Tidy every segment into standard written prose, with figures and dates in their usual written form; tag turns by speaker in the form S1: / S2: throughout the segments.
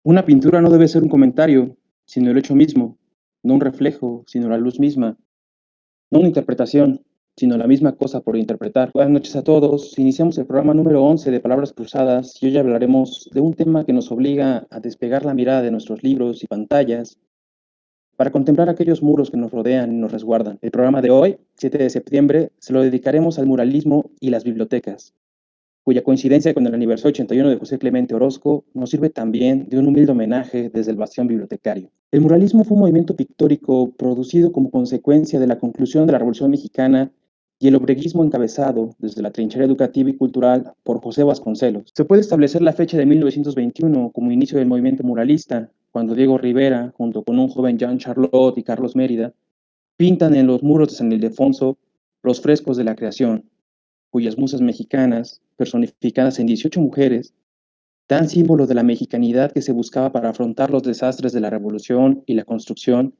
S1: Una pintura no debe ser un comentario, sino el hecho mismo, no un reflejo, sino la luz misma, no una interpretación, sino la misma cosa por interpretar. Buenas noches a todos. Iniciamos el programa número 11 de Palabras Cruzadas y hoy hablaremos de un tema que nos obliga a despegar la mirada de nuestros libros y pantallas para contemplar aquellos muros que nos rodean y nos resguardan. El programa de hoy, 7 de septiembre, se lo dedicaremos al muralismo y las bibliotecas, cuya coincidencia con el aniversario 81 de José Clemente Orozco nos sirve también de un humilde homenaje desde el bastión bibliotecario. El muralismo fue un movimiento pictórico producido como consecuencia de la conclusión de la Revolución Mexicana y el obreguismo encabezado desde la trinchera educativa y cultural por José Vasconcelos. Se puede establecer la fecha de 1921 como inicio del movimiento muralista, cuando Diego Rivera, junto con un joven Jean Charlotte y Carlos Mérida, pintan en los muros de San Ildefonso los frescos de la creación, cuyas musas mexicanas, personificadas en 18 mujeres, dan símbolo de la mexicanidad que se buscaba para afrontar los desastres de la revolución y la construcción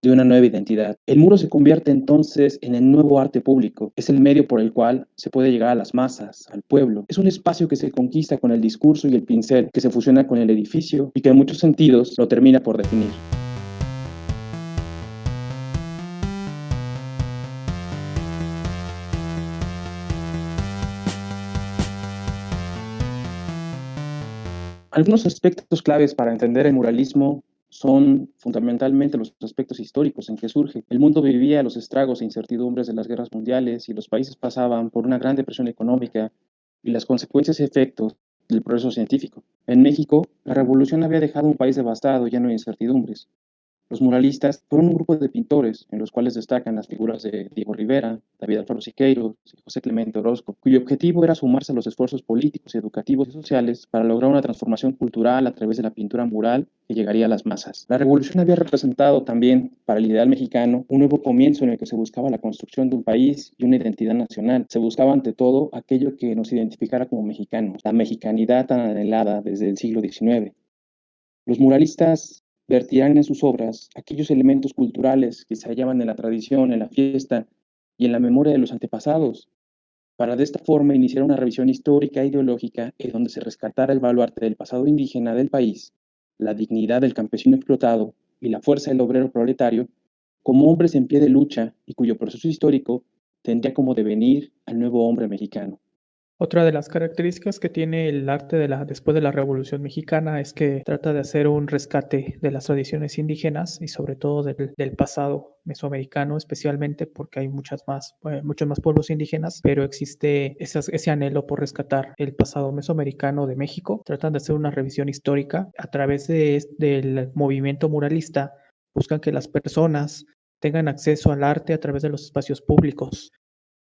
S1: de una nueva identidad. El muro se convierte entonces en el nuevo arte público. Es el medio por el cual se puede llegar a las masas, al pueblo. Es un espacio que se conquista con el discurso y el pincel, que se fusiona con el edificio y que en muchos sentidos lo termina por definir. Algunos aspectos claves para entender el muralismo son fundamentalmente los aspectos históricos en que surge. El mundo vivía los estragos e incertidumbres de las guerras mundiales y los países pasaban por una gran depresión económica y las consecuencias y efectos del progreso científico. En México, la revolución había dejado un país devastado, lleno de incertidumbres. Los muralistas fueron un grupo de pintores en los cuales destacan las figuras de Diego Rivera, David Alfaro Siqueiros y José Clemente Orozco, cuyo objetivo era sumarse a los esfuerzos políticos, educativos y sociales para lograr una transformación cultural a través de la pintura mural que llegaría a las masas. La revolución había representado también para el ideal mexicano un nuevo comienzo en el que se buscaba la construcción de un país y una identidad nacional. Se buscaba ante todo aquello que nos identificara como mexicanos, la mexicanidad tan anhelada desde el siglo XIX. Los muralistas vertirán en sus obras aquellos elementos culturales que se hallaban en la tradición, en la fiesta y en la memoria de los antepasados, para de esta forma iniciar una revisión histórica e ideológica en donde se rescatara el baluarte del pasado indígena del país, la dignidad del campesino explotado y la fuerza del obrero proletario como hombres en pie de lucha y cuyo proceso histórico tendría como devenir al nuevo hombre mexicano.
S2: Otra de las características que tiene el arte después de la Revolución Mexicana es que trata de hacer un rescate de las tradiciones indígenas y sobre todo del pasado mesoamericano, especialmente porque hay muchos más pueblos indígenas, pero existe ese anhelo por rescatar el pasado mesoamericano de México. Tratan de hacer una revisión histórica a través del movimiento muralista. Buscan que las personas tengan acceso al arte a través de los espacios públicos.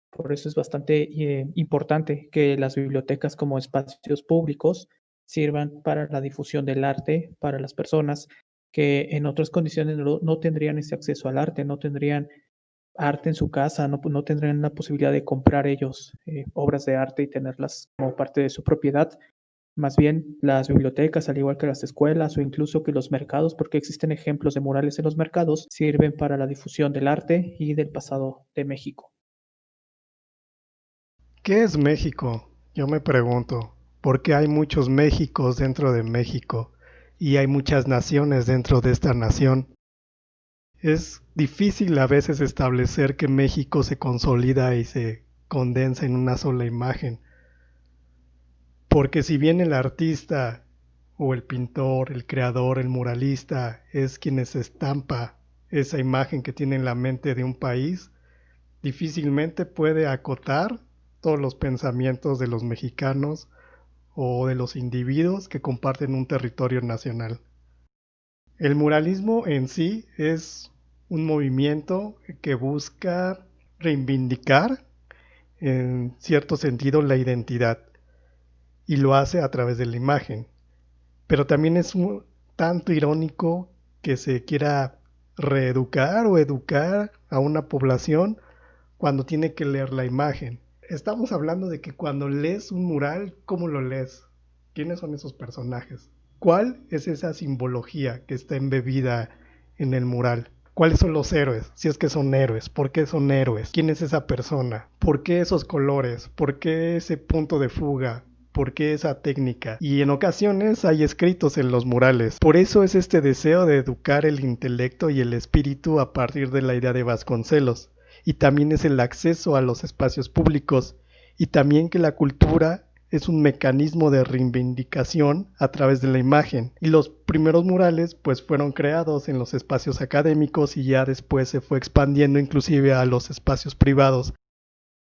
S2: Por eso es bastante importante que las bibliotecas como espacios públicos sirvan para la difusión del arte para las personas que en otras condiciones no tendrían ese acceso al arte, no tendrían arte en su casa, no tendrían la posibilidad de comprar ellos obras de arte y tenerlas como parte de su propiedad. Más bien las bibliotecas, al igual que las escuelas o incluso que los mercados, porque existen ejemplos de murales en los mercados, sirven para la difusión del arte y del pasado de México.
S3: ¿Qué es México? Yo me pregunto, porque hay muchos Méxicos dentro de México y hay muchas naciones dentro de esta nación. Es difícil a veces establecer que México se consolida y se condensa en una sola imagen, porque si bien el artista o el pintor, el creador, el muralista es quien estampa esa imagen que tiene en la mente de un país, difícilmente puede acotar todos los pensamientos de los mexicanos o de los individuos que comparten un territorio nacional. El muralismo en sí es un movimiento que busca reivindicar en cierto sentido la identidad y lo hace a través de la imagen. Pero también es un tanto irónico que se quiera reeducar o educar a una población cuando tiene que leer la imagen. Estamos hablando de que cuando lees un mural, ¿cómo lo lees? ¿Quiénes son esos personajes? ¿Cuál es esa simbología que está embebida en el mural? ¿Cuáles son los héroes? Si es que son héroes, ¿por qué son héroes? ¿Quién es esa persona? ¿Por qué esos colores? ¿Por qué ese punto de fuga? por qué esa técnica. Y en ocasiones hay escritos en los murales. Por eso es este deseo de educar el intelecto y el espíritu a partir de la idea de Vasconcelos. Y también es el acceso a los espacios públicos. Y también que la cultura es un mecanismo de reivindicación a través de la imagen. Y los primeros murales pues fueron creados en los espacios académicos y ya después se fue expandiendo inclusive a los espacios privados.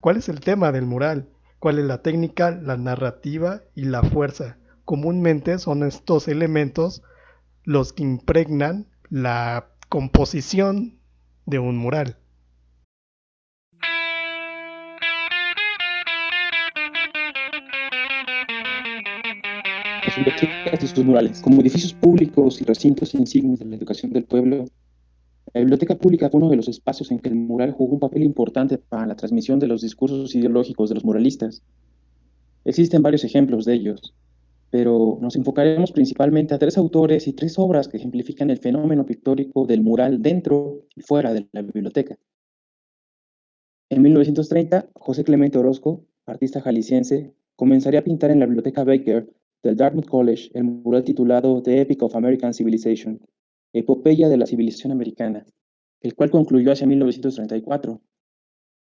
S3: ¿Cuál es el tema del mural? ¿Cuál es la técnica, la narrativa y la fuerza? Comúnmente son estos elementos los que impregnan la composición de un mural.
S1: Las bibliotecas y sus murales, como edificios públicos y recintos insignes de la educación del pueblo, la biblioteca pública fue uno de los espacios en que el mural jugó un papel importante para la transmisión de los discursos ideológicos de los muralistas. Existen varios ejemplos de ellos, pero nos enfocaremos principalmente a tres autores y tres obras que ejemplifican el fenómeno pictórico del mural dentro y fuera de la biblioteca. En 1930, José Clemente Orozco, artista jalisciense, comenzaría a pintar en la Biblioteca Baker del Dartmouth College el mural titulado The Epic of American Civilization, Epopeya de la Civilización Americana, el cual concluyó hacia 1934.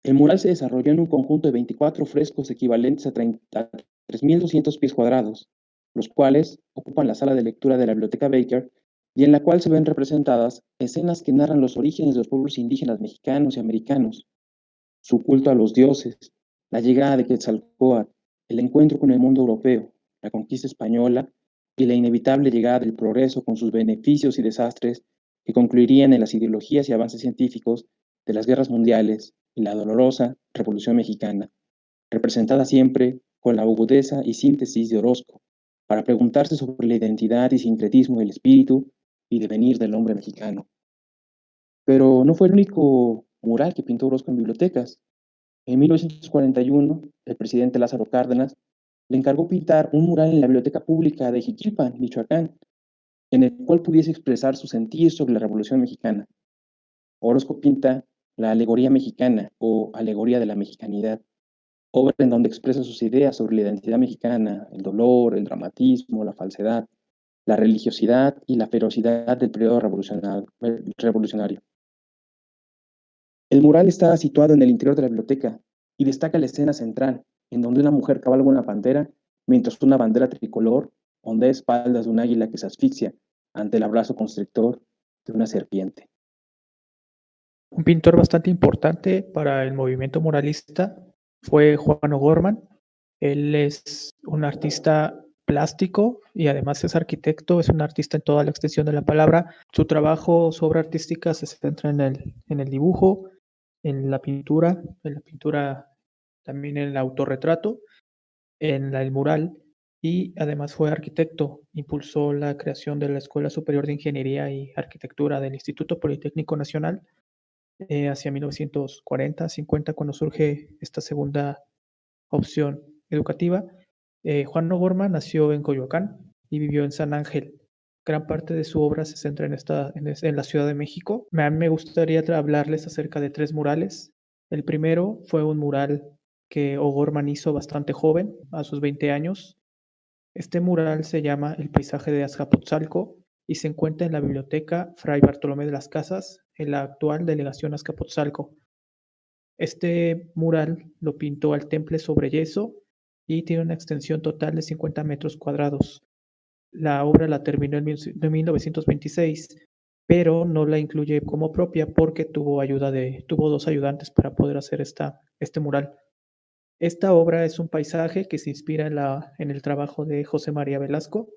S1: El mural se desarrolló en un conjunto de 24 frescos equivalentes a 3.200 pies cuadrados, los cuales ocupan la sala de lectura de la Biblioteca Baker y en la cual se ven representadas escenas que narran los orígenes de los pueblos indígenas mexicanos y americanos, su culto a los dioses, la llegada de Quetzalcóatl, el encuentro con el mundo europeo, la conquista española y la inevitable llegada del progreso con sus beneficios y desastres que concluirían en las ideologías y avances científicos de las guerras mundiales y la dolorosa Revolución Mexicana, representada siempre con la agudeza y síntesis de Orozco, para preguntarse sobre la identidad y sincretismo del espíritu y devenir del hombre mexicano. Pero no fue el único mural que pintó Orozco en bibliotecas. En 1941, el presidente Lázaro Cárdenas le encargó pintar un mural en la Biblioteca Pública de Jiquilpan, Michoacán, en el cual pudiese expresar su sentir sobre la Revolución Mexicana. Orozco pinta la Alegoría Mexicana o Alegoría de la Mexicanidad, obra en donde expresa sus ideas sobre la identidad mexicana, el dolor, el dramatismo, la falsedad, la religiosidad y la ferocidad del periodo revolucionario. El mural está situado en el interior de la biblioteca y destaca la escena central, en donde una mujer cabalga una pantera, mientras una bandera tricolor ondea espaldas de un águila que se asfixia ante el abrazo constrictor de una serpiente.
S2: Un pintor bastante importante para el movimiento muralista fue Juan O'Gorman. Él es un artista plástico y además es arquitecto, es un artista en toda la extensión de la palabra. Su trabajo, su obra artística se centra en el dibujo, en la pintura, también en el autorretrato, el mural, y además fue arquitecto. Impulsó la creación de la Escuela Superior de Ingeniería y Arquitectura del Instituto Politécnico Nacional hacia 1940-50, cuando surge esta segunda opción educativa. Juan O'Gorman nació en Coyoacán y vivió en San Ángel. Gran parte de su obra se centra en la Ciudad de México. A mí me gustaría hablarles acerca de tres murales. El primero fue un mural que O'Gorman hizo bastante joven, a sus 20 años. Este mural se llama El paisaje de Azcapotzalco y se encuentra en la biblioteca Fray Bartolomé de las Casas, en la actual delegación Azcapotzalco. Este mural lo pintó al temple sobre yeso y tiene una extensión total de 50 metros cuadrados. La obra la terminó en 1926, pero no la incluye como propia porque tuvo dos ayudantes para poder hacer este mural. Esta obra es un paisaje que se inspira en el trabajo de José María Velasco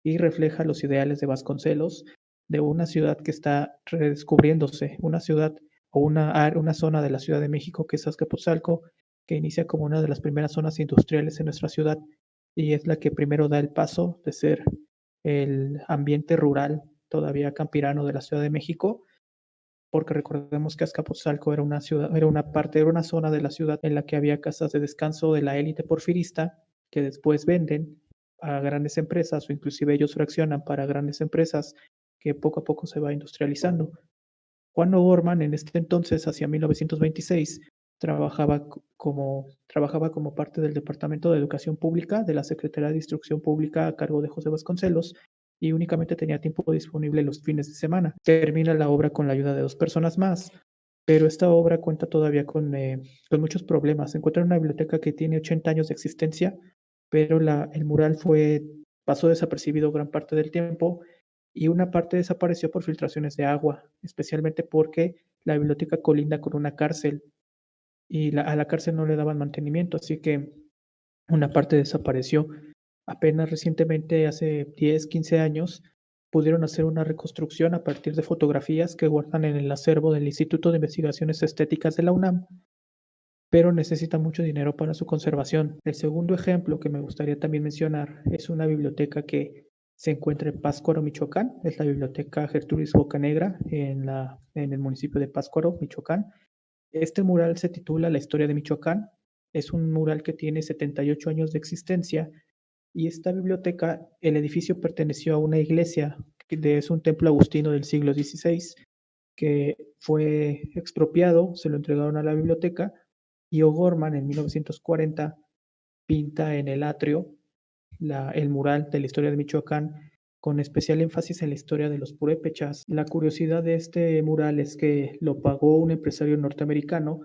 S2: y refleja los ideales de Vasconcelos, de una ciudad que está redescubriéndose, una ciudad o una zona de la Ciudad de México que es Azcapotzalco, que inicia como una de las primeras zonas industriales en nuestra ciudad y es la que primero da el paso de ser el ambiente rural, todavía campirano de la Ciudad de México, porque recordemos que Azcapotzalco era una zona de la ciudad en la que había casas de descanso de la élite porfirista que después venden a grandes empresas o inclusive ellos fraccionan para grandes empresas que poco a poco se va industrializando. Juan O'Gorman en este entonces, hacia 1926, trabajaba como parte del Departamento de Educación Pública de la Secretaría de Instrucción Pública a cargo de José Vasconcelos y únicamente tenía tiempo disponible los fines de semana. Termina la obra con la ayuda de 2 personas más, pero esta obra cuenta todavía con muchos problemas. Se encuentra en una biblioteca que tiene 80 años de existencia, pero el mural pasó desapercibido gran parte del tiempo y una parte desapareció por filtraciones de agua, especialmente porque la biblioteca colinda con una cárcel y a la cárcel no le daban mantenimiento, así que una parte desapareció. Apenas recientemente, hace 10, 15 años, pudieron hacer una reconstrucción a partir de fotografías que guardan en el acervo del Instituto de Investigaciones Estéticas de la UNAM, pero necesita mucho dinero para su conservación. El segundo ejemplo que me gustaría también mencionar es una biblioteca que se encuentra en Pátzcuaro, Michoacán. Es la Biblioteca Gertrudis Bocanegra en el municipio de Pátzcuaro, Michoacán. Este mural se titula La historia de Michoacán. Es un mural que tiene 78 años de existencia y esta biblioteca, el edificio perteneció a una iglesia, es un templo agustino del siglo XVI, que fue expropiado, se lo entregaron a la biblioteca y O'Gorman en 1940 pinta en el atrio el mural de la historia de Michoacán con especial énfasis en la historia de los purépechas. La curiosidad de este mural es que lo pagó un empresario norteamericano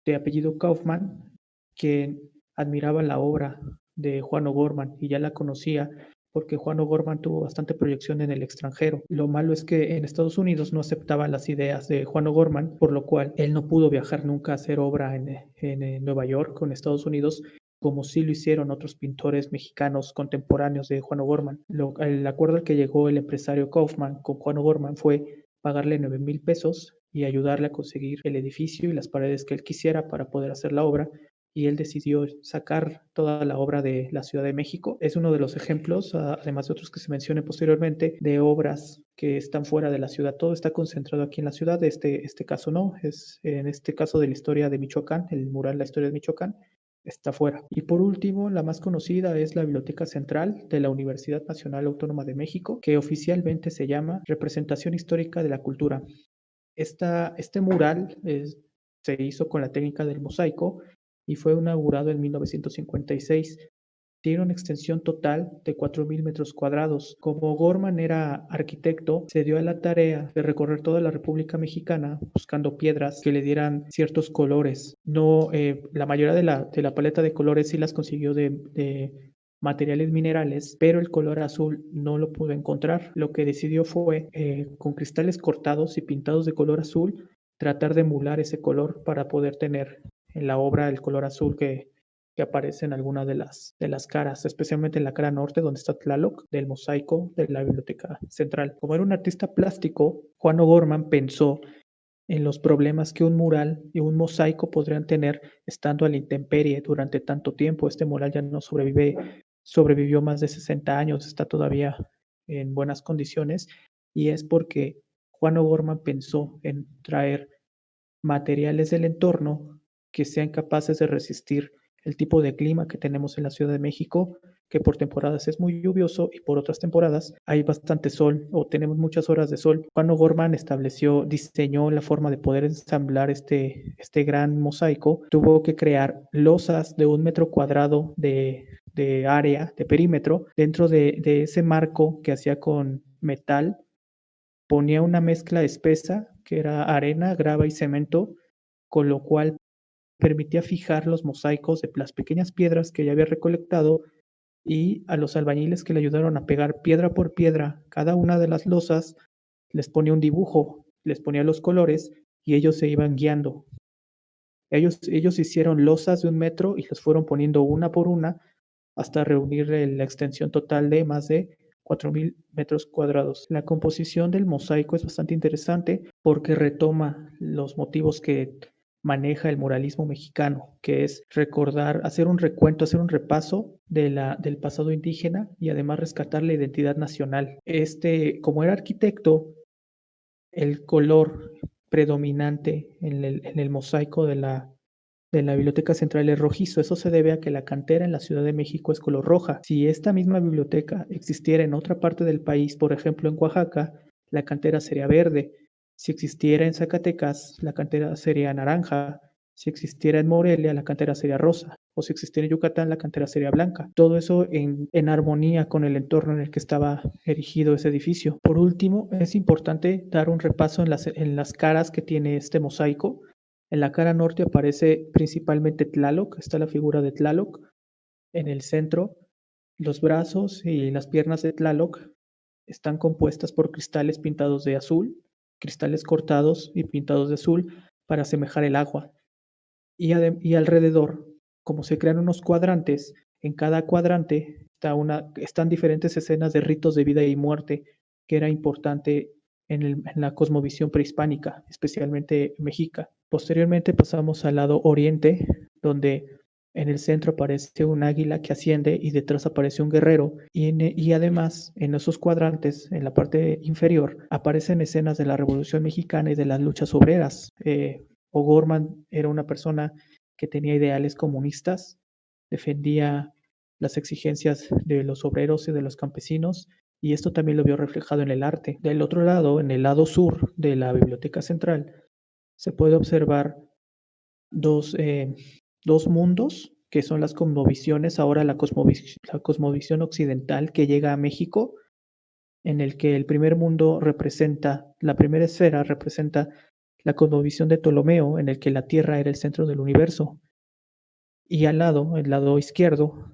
S2: de apellido Kaufman, quien admiraba la obra de Juan O'Gorman y ya la conocía porque Juan O'Gorman tuvo bastante proyección en el extranjero. Lo malo es que en Estados Unidos no aceptaban las ideas de Juan O'Gorman, por lo cual él no pudo viajar nunca a hacer obra en Nueva York o en Estados Unidos, como sí lo hicieron otros pintores mexicanos contemporáneos de Juan O'Gorman. El acuerdo al que llegó el empresario Kaufman con Juan O'Gorman fue pagarle 9,000 pesos y ayudarle a conseguir el edificio y las paredes que él quisiera para poder hacer la obra. Y él decidió sacar toda la obra de la Ciudad de México. Es uno de los ejemplos, además de otros que se mencionen posteriormente, de obras que están fuera de la ciudad. Todo está concentrado aquí en la ciudad. Este caso no, es en este caso de la historia de Michoacán, el mural La historia de Michoacán, está fuera. Y por último, la más conocida es la Biblioteca Central de la Universidad Nacional Autónoma de México, que oficialmente se llama Representación Histórica de la Cultura. Este mural se hizo con la técnica del mosaico y fue inaugurado en 1956. Tiene una extensión total de 4,000 metros cuadrados. Como O'Gorman era arquitecto, se dio a la tarea de recorrer toda la República Mexicana buscando piedras que le dieran ciertos colores. No, la mayoría de la paleta de colores sí las consiguió de materiales minerales, pero el color azul no lo pudo encontrar. Lo que decidió fue, con cristales cortados y pintados de color azul, tratar de emular ese color para poder tener en la obra el color azul que aparece en alguna de las caras, especialmente en la cara norte, donde está Tlaloc, del mosaico de la Biblioteca Central. Como era un artista plástico, Juan O'Gorman pensó en los problemas que un mural y un mosaico podrían tener estando a la intemperie durante tanto tiempo. Este mural ya no sobrevivió más de 60 años, está todavía en buenas condiciones, y es porque Juan O'Gorman pensó en traer materiales del entorno que sean capaces de resistir el tipo de clima que tenemos en la Ciudad de México, que por temporadas es muy lluvioso y por otras temporadas hay bastante sol o tenemos muchas horas de sol. Juan O'Gorman diseñó la forma de poder ensamblar este gran mosaico. Tuvo que crear losas de 1 metro cuadrado de área, de perímetro, dentro de ese marco que hacía con metal. Ponía una mezcla espesa que era arena, grava y cemento, con lo cual permitía fijar los mosaicos de las pequeñas piedras que ya había recolectado, y a los albañiles que le ayudaron a pegar piedra por piedra cada una de las losas les ponía un dibujo, les ponía los colores y ellos se iban guiando. Ellos hicieron losas de 1 metro y las fueron poniendo una por una hasta reunir la extensión total de más de 4,000 metros cuadrados. La composición del mosaico es bastante interesante porque retoma los motivos que maneja el muralismo mexicano, que es recordar, hacer un recuento, hacer un repaso del pasado indígena y además rescatar la identidad nacional. Como era arquitecto, el color predominante en el mosaico de la Biblioteca Central es rojizo. Eso se debe a que la cantera en la Ciudad de México es color roja. Si esta misma biblioteca existiera en otra parte del país, por ejemplo en Oaxaca, la cantera sería verde. Si existiera en Zacatecas, la cantera sería naranja. Si existiera en Morelia, la cantera sería rosa, o si existiera en Yucatán, la cantera sería blanca. Todo eso en armonía con el entorno en el que estaba erigido ese edificio. Por último, es importante dar un repaso en las caras que tiene este mosaico. En la cara norte aparece principalmente Tlaloc, está la figura de Tlaloc. En el centro, los brazos y las piernas de Tlaloc están compuestas por cristales pintados de azul, cristales cortados y pintados de azul para asemejar el agua. Y alrededor, como se crean unos cuadrantes, en cada cuadrante están diferentes escenas de ritos de vida y muerte, que era importante en la cosmovisión prehispánica, especialmente mexica. Posteriormente pasamos al lado oriente, donde en el centro aparece un águila que asciende y detrás aparece un guerrero. Y además, en esos cuadrantes, en la parte inferior, aparecen escenas de la Revolución Mexicana y de las luchas obreras. O'Gorman era una persona que tenía ideales comunistas, defendía las exigencias de los obreros y de los campesinos, y esto también lo vio reflejado en el arte. Del otro lado, en el lado sur de la Biblioteca Central, se puede observar dos mundos, que son las cosmovisiones, ahora la cosmovisión occidental que llega a México, en el que el primer mundo la primera esfera representa la cosmovisión de Ptolomeo, en el que la Tierra era el centro del universo. Y al lado, el lado izquierdo,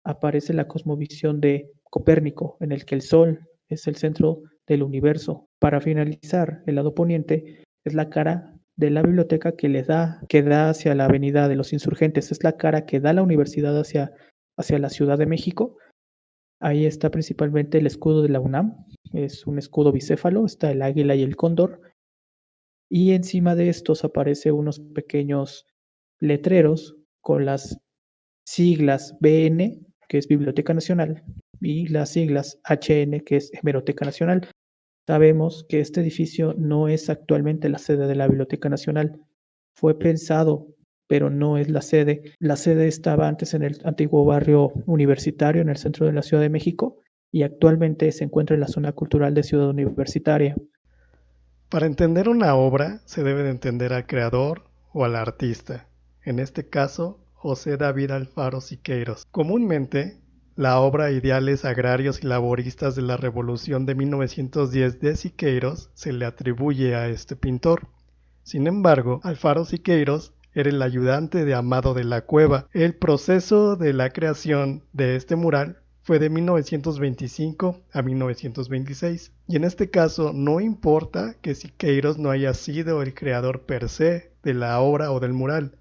S2: aparece la cosmovisión de Copérnico, en el que el Sol es el centro del universo. Para finalizar, el lado poniente es la cara de la biblioteca que da hacia la avenida de los Insurgentes, es la cara que da la universidad hacia la Ciudad de México. Ahí está principalmente el escudo de la UNAM, es un escudo bicéfalo, está el águila y el cóndor, y encima de estos aparecen unos pequeños letreros con las siglas BN, que es Biblioteca Nacional, y las siglas HN, que es Hemeroteca Nacional. Sabemos que este edificio no es actualmente la sede de la Biblioteca Nacional. Fue pensado, pero no es la sede. La sede estaba antes en el antiguo barrio universitario, en el centro de la Ciudad de México, y actualmente se encuentra en la zona cultural de Ciudad Universitaria.
S3: Para entender una obra se debe de entender al creador o al artista, en este caso José David Alfaro Siqueiros. Comúnmente, la obra Ideales agrarios y laboristas de la Revolución de 1910 de Siqueiros se le atribuye a este pintor. Sin embargo, Alfaro Siqueiros era el ayudante de Amado de la Cueva. El proceso de la creación de este mural fue de 1925 a 1926, y en este caso no importa que Siqueiros no haya sido el creador per se de la obra o del mural,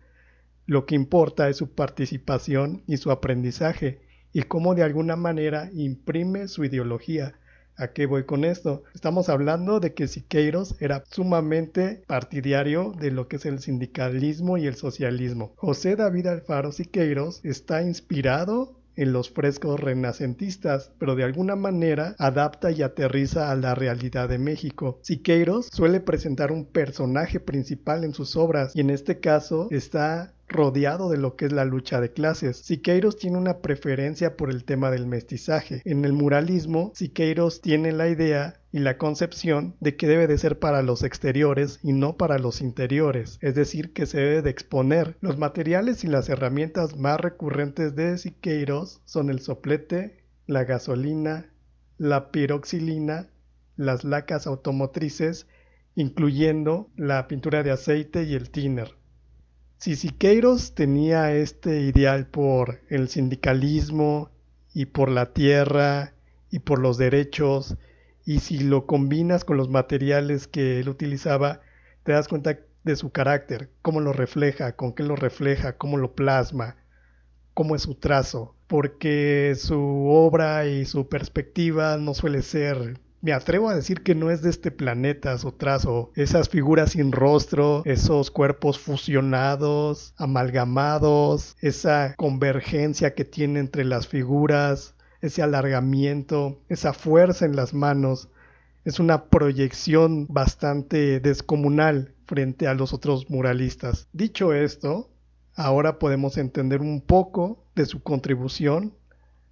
S3: lo que importa es su participación y su aprendizaje, y cómo de alguna manera imprime su ideología. ¿A qué voy con esto? Estamos hablando de que Siqueiros era sumamente partidario de lo que es el sindicalismo y el socialismo. José David Alfaro Siqueiros está inspirado en los frescos renacentistas, pero de alguna manera adapta y aterriza a la realidad de México. Siqueiros suele presentar un personaje principal en sus obras, y en este caso está rodeado de lo que es la lucha de clases. Siqueiros tiene una preferencia por el tema del mestizaje. En el muralismo, Siqueiros tiene la idea y la concepción de que debe de ser para los exteriores y no para los interiores, es decir, que se debe de exponer. Los materiales y las herramientas más recurrentes de Siqueiros son el soplete, la gasolina, la piroxilina, las lacas automotrices, incluyendo la pintura de aceite y el thinner. Si Siqueiros tenía este ideal por el sindicalismo y por la tierra y por los derechos, y si lo combinas con los materiales que él utilizaba, te das cuenta de su carácter, cómo lo refleja, con qué lo refleja, cómo lo plasma, cómo es su trazo, porque su obra y su perspectiva no suele ser, me atrevo a decir que no es de este planeta su trazo, esas figuras sin rostro, esos cuerpos fusionados, amalgamados, esa convergencia que tiene entre las figuras, ese alargamiento, esa fuerza en las manos, es una proyección bastante descomunal frente a los otros muralistas. Dicho esto, ahora podemos entender un poco de su contribución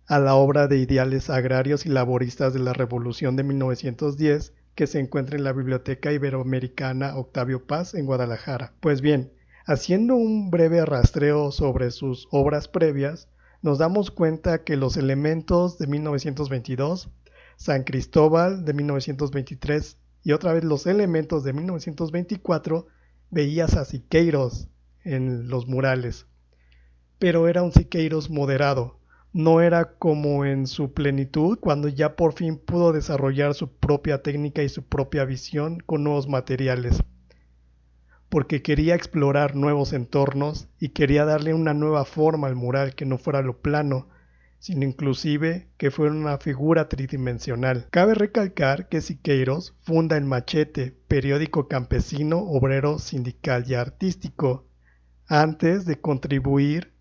S3: a la obra de Ideales agrarios y laboristas de la Revolución de 1910, que se encuentra en la Biblioteca Iberoamericana Octavio Paz en Guadalajara. Pues bien, Haciendo un breve rastreo sobre sus obras previas, nos damos cuenta que Los Elementos de 1922, San Cristóbal de 1923 y otra vez Los Elementos de 1924 veías a Siqueiros en los murales, pero era un Siqueiros moderado. No era como en su plenitud, cuando ya por fin pudo desarrollar su propia técnica y su propia visión con nuevos materiales, porque quería explorar nuevos entornos y quería darle una nueva forma al mural que no fuera lo plano, sino inclusive que fuera una figura tridimensional. Cabe recalcar que Siqueiros funda el Machete, periódico campesino, obrero, sindical y artístico, antes de contribuir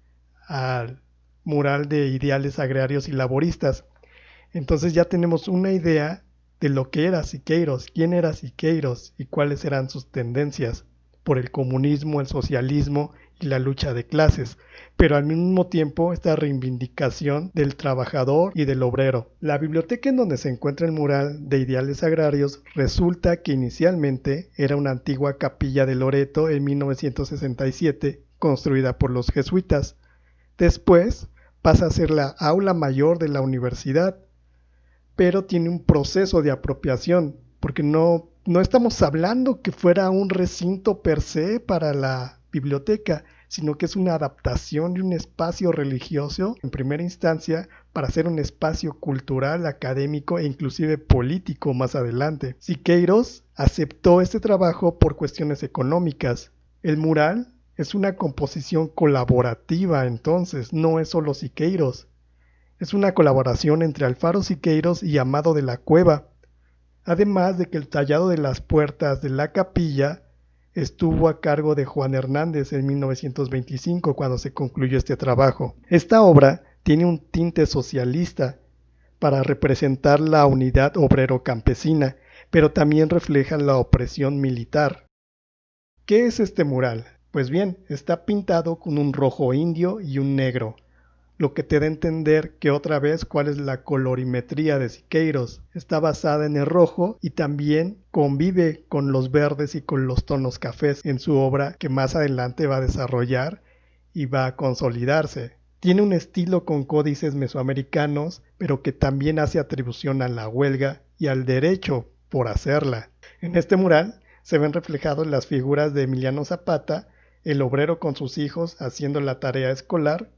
S3: al mural de ideales agrarios y laboristas. Entonces ya tenemos una idea de lo que era Siqueiros, quién era Siqueiros y cuáles eran sus tendencias por el comunismo, el socialismo y la lucha de clases, pero al mismo tiempo esta reivindicación del trabajador y del obrero. La biblioteca en donde se encuentra el mural de ideales agrarios resulta que inicialmente era una antigua capilla de Loreto en 1967, construida por los jesuitas. Después pasa a ser la aula mayor de la universidad, pero tiene un proceso de apropiación, porque no estamos hablando que fuera un recinto per se para la biblioteca, sino que es una adaptación de un espacio religioso, en primera instancia, para ser un espacio cultural, académico e inclusive político más adelante. Siqueiros aceptó este trabajo por cuestiones económicas. El mural es una composición colaborativa, entonces, no es solo Siqueiros. Es una colaboración entre Alfaro Siqueiros y Amado de la Cueva, además de que el tallado de las puertas de la capilla estuvo a cargo de Juan Hernández en 1925 cuando se concluyó este trabajo. Esta obra tiene un tinte socialista para representar la unidad obrero-campesina, pero también refleja la opresión militar. ¿Qué es este mural? Pues bien, está pintado con un rojo indio y un negro, lo que te da a entender que otra vez cuál es la colorimetría de Siqueiros. Está basada en el rojo y también convive con los verdes y con los tonos cafés en su obra que más adelante va a desarrollar y va a consolidarse. Tiene un estilo con códices mesoamericanos, pero que también hace atribución a la huelga y al derecho por hacerla. En este mural se ven reflejadas las figuras de Emiliano Zapata, el obrero con sus hijos haciendo la tarea escolar,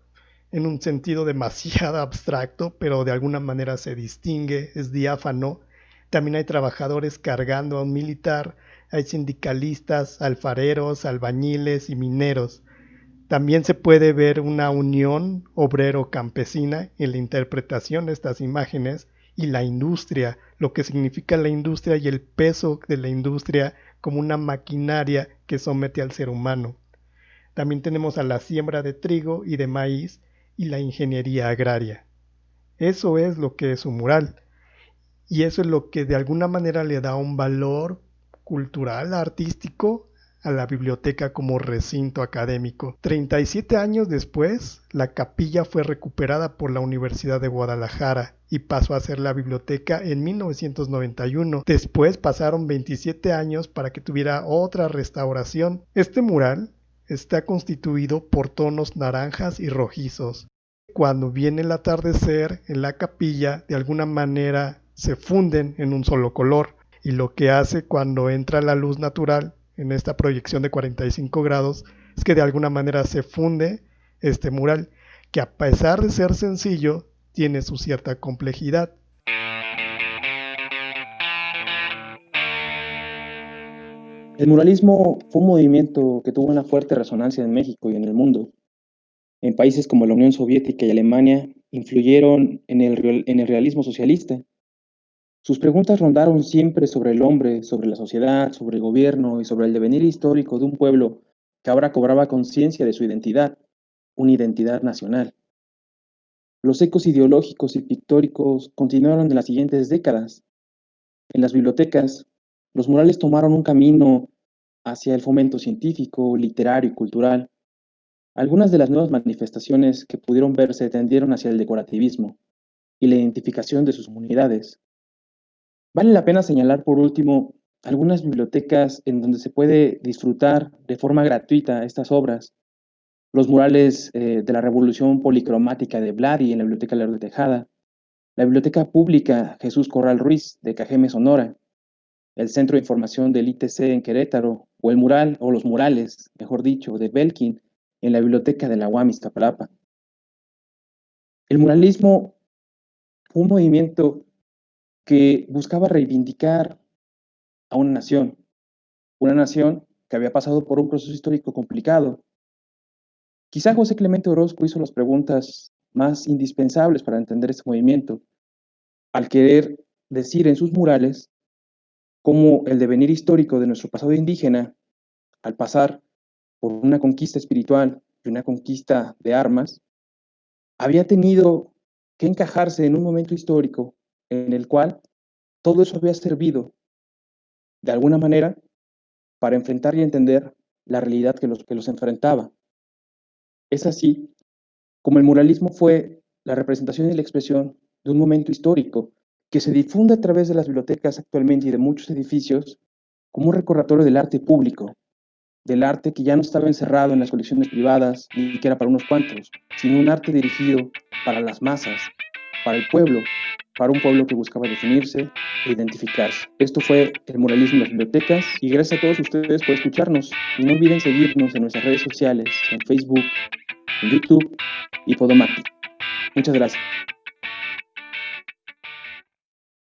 S3: en un sentido demasiado abstracto, pero de alguna manera se distingue, es diáfano. También hay trabajadores cargando a un militar, hay sindicalistas, alfareros, albañiles y mineros. También se puede ver una unión obrero-campesina en la interpretación de estas imágenes y la industria, lo que significa la industria y el peso de la industria como una maquinaria que somete al ser humano. También tenemos a la siembra de trigo y de maíz y la ingeniería agraria. Eso es lo que es un mural, y eso es lo que de alguna manera le da un valor cultural, artístico a la biblioteca como recinto académico. 37 años después, la capilla fue recuperada por la Universidad de Guadalajara y pasó a ser la biblioteca en 1991. Después pasaron 27 años para que tuviera otra restauración. Este mural está constituido por tonos naranjas y rojizos. Cuando viene el atardecer en la capilla, de alguna manera se funden en un solo color, y lo que hace cuando entra la luz natural en esta proyección de 45 grados es que de alguna manera se funde este mural, que a pesar de ser sencillo, tiene su cierta complejidad.
S1: El muralismo fue un movimiento que tuvo una fuerte resonancia en México y en el mundo. En países como la Unión Soviética y Alemania influyeron en el realismo socialista. Sus preguntas rondaron siempre sobre el hombre, sobre la sociedad, sobre el gobierno y sobre el devenir histórico de un pueblo que ahora cobraba conciencia de su identidad, una identidad nacional. Los ecos ideológicos y pictóricos continuaron en las siguientes décadas. En las bibliotecas, los murales tomaron un camino hacia el fomento científico, literario y cultural. Algunas de las nuevas manifestaciones que pudieron verse tendieron hacia el decorativismo y la identificación de sus comunidades. Vale la pena señalar por último algunas bibliotecas en donde se puede disfrutar de forma gratuita estas obras. Los murales de la Revolución Policromática de Vladi en la Biblioteca Lerdo de Tejada, la Biblioteca Pública Jesús Corral Ruiz de Cajeme, Sonora, el Centro de Información del ITC en Querétaro, o el mural, o los murales, mejor dicho, de Belkin en la Biblioteca de la UAM Iztapalapa. El muralismo fue un movimiento que buscaba reivindicar a una nación que había pasado por un proceso histórico complicado. Quizá José Clemente Orozco hizo las preguntas más indispensables para entender este movimiento, al querer decir en sus murales cómo el devenir histórico de nuestro pasado indígena, al pasar por una conquista espiritual y una conquista de armas, había tenido que encajarse en un momento histórico en el cual todo eso había servido, de alguna manera, para enfrentar y entender la realidad que los enfrentaba. Es así como el muralismo fue la representación y la expresión de un momento histórico que se difunde a través de las bibliotecas actualmente y de muchos edificios como un recordatorio del arte público, del arte que ya no estaba encerrado en las colecciones privadas ni que era para unos cuantos, sino un arte dirigido para las masas, para el pueblo, para un pueblo que buscaba definirse e identificarse. Esto fue el muralismo en las bibliotecas y gracias a todos ustedes por escucharnos y no olviden seguirnos en nuestras redes sociales, en Facebook, en YouTube y Podomatic. Muchas gracias.